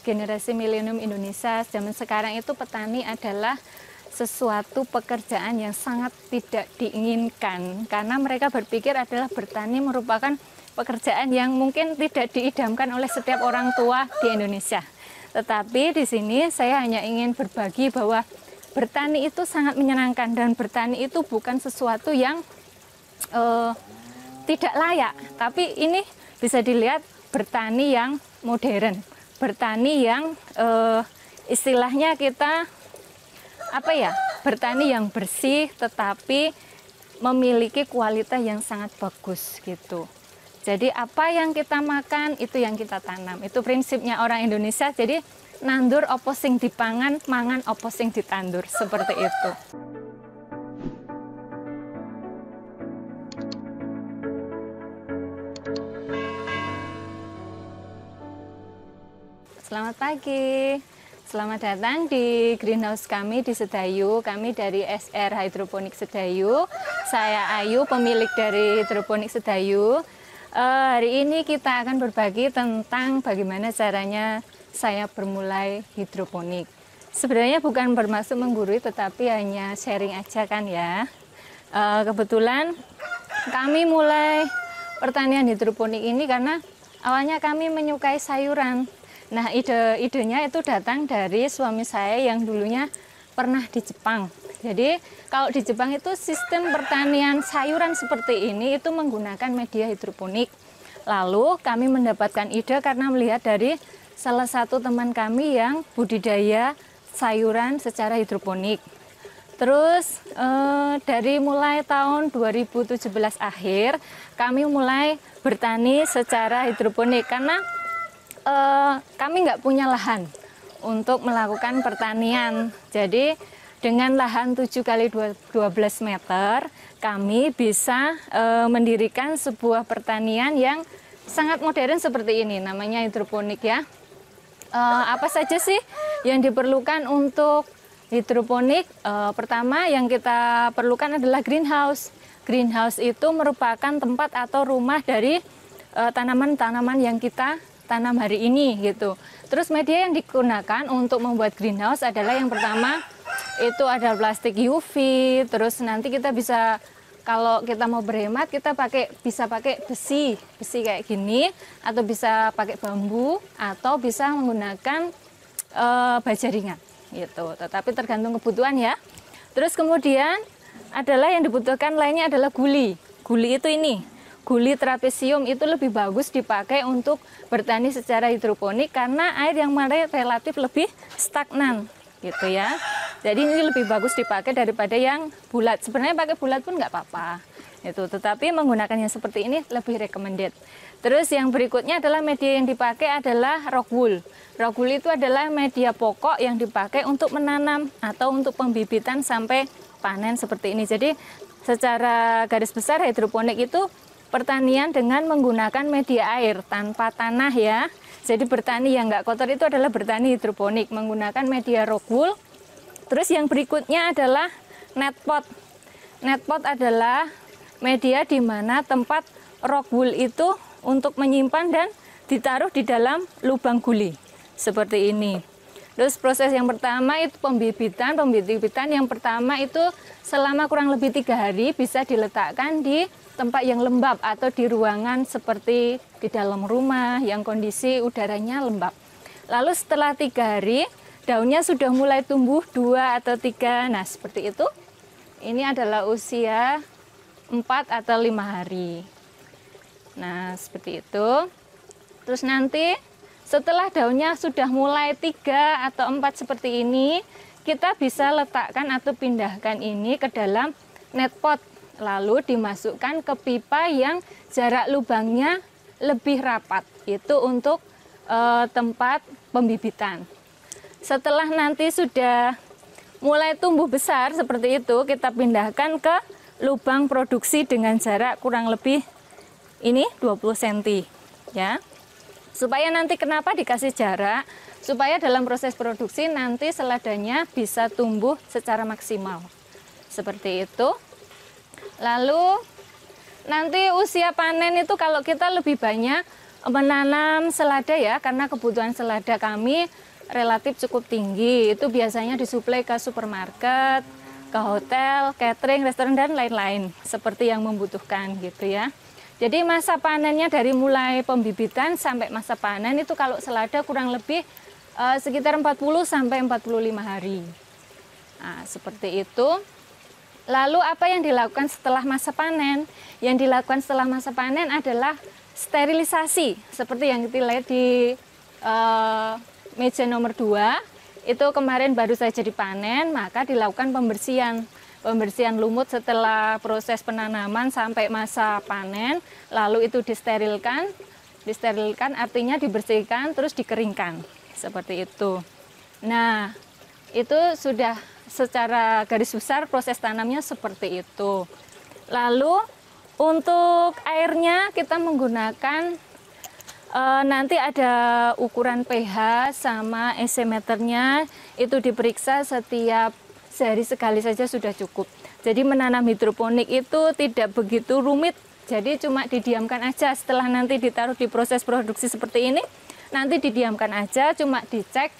generasi milenium Indonesia zaman sekarang itu petani adalah sesuatu pekerjaan yang sangat tidak diinginkan, karena mereka berpikir adalah bertani merupakan pekerjaan yang mungkin tidak diidamkan oleh setiap orang tua di Indonesia. Tetapi di sini saya hanya ingin berbagi bahwa bertani itu sangat menyenangkan, dan bertani itu bukan sesuatu yang tidak layak, tapi ini bisa dilihat bertani yang modern, bertani yang istilahnya kita bertani yang bersih tetapi memiliki kualitas yang sangat bagus gitu. Jadi apa yang kita makan itu yang kita tanam. Itu prinsipnya orang Indonesia. Jadi nandur opo sing dipangan, mangan opo sing ditandur, seperti itu. Selamat pagi. Selamat datang di greenhouse kami di Sedayu. Kami dari SR Hydroponic Sedayu. Saya Ayu, pemilik dari Hydroponic Sedayu. Hari ini kita akan berbagi tentang bagaimana caranya saya bermulai hidroponik. Sebenarnya bukan bermaksud menggurui, tetapi hanya sharing aja kan ya. Kebetulan kami mulai pertanian hidroponik ini karena awalnya kami menyukai sayuran. Nah, idenya itu datang dari suami saya yang dulunya pernah di Jepang. Jadi, kalau di Jepang itu sistem pertanian sayuran seperti ini itu menggunakan media hidroponik. Lalu, kami mendapatkan ide karena melihat dari salah satu teman kami yang budidaya sayuran secara hidroponik. Terus, dari mulai tahun 2017 akhir, kami mulai bertani secara hidroponik karena kami nggak punya lahan untuk melakukan pertanian. Jadi dengan lahan 7 kali 12 meter kami bisa mendirikan sebuah pertanian yang sangat modern seperti ini, namanya hidroponik ya. Apa saja sih yang diperlukan untuk hidroponik? Pertama yang kita perlukan adalah greenhouse. Greenhouse itu merupakan tempat atau rumah dari tanaman-tanaman yang kita tanam hari ini gitu. Terus media yang digunakan untuk membuat greenhouse adalah yang pertama itu ada plastik UV. Terus nanti kita bisa, kalau kita mau berhemat, kita bisa pakai besi kayak gini, atau bisa pakai bambu, atau bisa menggunakan baja ringan gitu. Tetapi tergantung kebutuhan ya. Terus kemudian adalah yang dibutuhkan lainnya adalah guli. Guli itu ini. Guli trapesium itu lebih bagus dipakai untuk bertani secara hidroponik karena air yang relatif lebih stagnan gitu ya. Jadi ini lebih bagus dipakai daripada yang bulat. Sebenarnya pakai bulat pun nggak apa-apa itu, tetapi menggunakan yang seperti ini lebih recommended. Terus yang berikutnya adalah media yang dipakai adalah rock wool. Rock wool itu adalah media pokok yang dipakai untuk menanam atau untuk pembibitan sampai panen seperti ini. Jadi secara garis besar hidroponik itu pertanian dengan menggunakan media air tanpa tanah ya. Jadi bertani yang nggak kotor itu adalah bertani hidroponik menggunakan media rock wool. Terus yang berikutnya adalah net pot. Net pot adalah media di mana tempat rock wool itu untuk menyimpan dan ditaruh di dalam lubang guli seperti ini. Terus proses yang pertama itu pembibitan. Pembibitan yang pertama itu selama kurang lebih 3 hari bisa diletakkan di tempat yang lembab atau di ruangan seperti di dalam rumah yang kondisi udaranya lembab. Lalu setelah 3 hari daunnya sudah mulai tumbuh 2 atau 3. Nah seperti itu. Ini adalah usia 4 atau 5 hari. Nah seperti itu. Terus nanti setelah daunnya sudah mulai 3 atau 4 seperti ini, kita bisa letakkan atau pindahkan ini ke dalam net pot. Lalu dimasukkan ke pipa yang jarak lubangnya lebih rapat. Itu untuk tempat pembibitan. Setelah nanti sudah mulai tumbuh besar seperti itu, kita pindahkan ke lubang produksi dengan jarak kurang lebih ini 20 cm ya. Supaya nanti kenapa dikasih jarak? Supaya dalam proses produksi nanti seladanya bisa tumbuh secara maksimal. Seperti itu. Lalu nanti usia panen itu kalau kita lebih banyak menanam selada ya, karena kebutuhan selada kami relatif cukup tinggi. Itu biasanya disuplai ke supermarket, ke hotel, catering, restoran, dan lain-lain seperti yang membutuhkan gitu ya. Jadi masa panennya dari mulai pembibitan sampai masa panen itu kalau selada kurang lebih sekitar 40 sampai 45 hari. Nah, seperti itu. Lalu apa yang dilakukan setelah masa panen? Yang dilakukan setelah masa panen adalah sterilisasi. Seperti yang kita lihat di meja nomor 2, itu kemarin baru saja dipanen, maka dilakukan pembersihan. Pembersihan lumut setelah proses penanaman sampai masa panen, lalu itu disterilkan. Disterilkan artinya dibersihkan, terus dikeringkan. Seperti itu. Nah, itu sudah secara garis besar proses tanamnya seperti itu. Lalu untuk airnya kita menggunakan nanti ada ukuran pH sama EC meternya, itu diperiksa setiap sehari sekali saja sudah cukup. Jadi menanam hidroponik itu tidak begitu rumit, jadi cuma didiamkan aja. Setelah nanti ditaruh di proses produksi seperti ini, nanti didiamkan aja, cuma dicek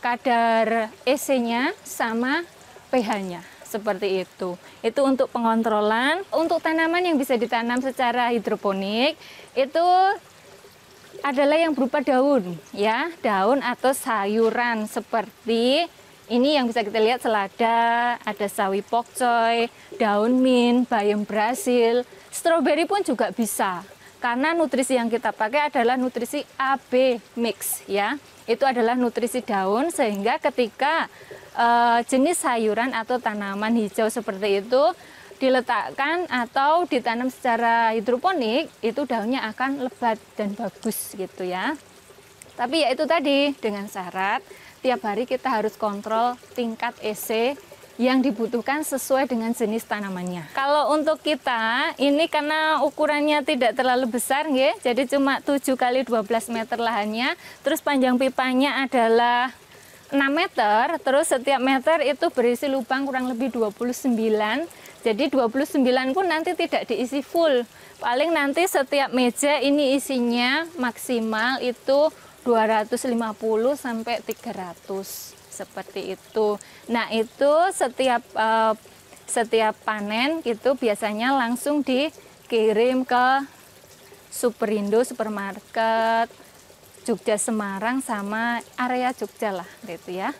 kadar EC-nya sama pH-nya, seperti itu. Itu untuk pengontrolan. Untuk tanaman yang bisa ditanam secara hidroponik itu adalah yang berupa daun, ya, daun atau sayuran seperti ini yang bisa kita lihat selada, ada sawi pokcoy, daun mint, bayam Brasil, stroberi pun juga bisa. Karena nutrisi yang kita pakai adalah nutrisi AB mix ya. Itu adalah nutrisi daun sehingga ketika jenis sayuran atau tanaman hijau seperti itu diletakkan atau ditanam secara hidroponik, itu daunnya akan lebat dan bagus gitu ya. Tapi ya itu tadi dengan syarat tiap hari kita harus kontrol tingkat EC yang dibutuhkan sesuai dengan jenis tanamannya. Kalau untuk kita ini karena ukurannya tidak terlalu besar ya, jadi cuma 7 kali 12 meter lahannya, terus panjang pipanya adalah 6 meter, terus setiap meter itu berisi lubang kurang lebih 29. Jadi 29 pun nanti tidak diisi full. Paling nanti setiap meja ini isinya maksimal itu 250 sampai 300. Seperti itu. Nah, itu setiap panen gitu biasanya langsung dikirim ke Superindo, supermarket Jogja Semarang sama area Jogja lah gitu ya.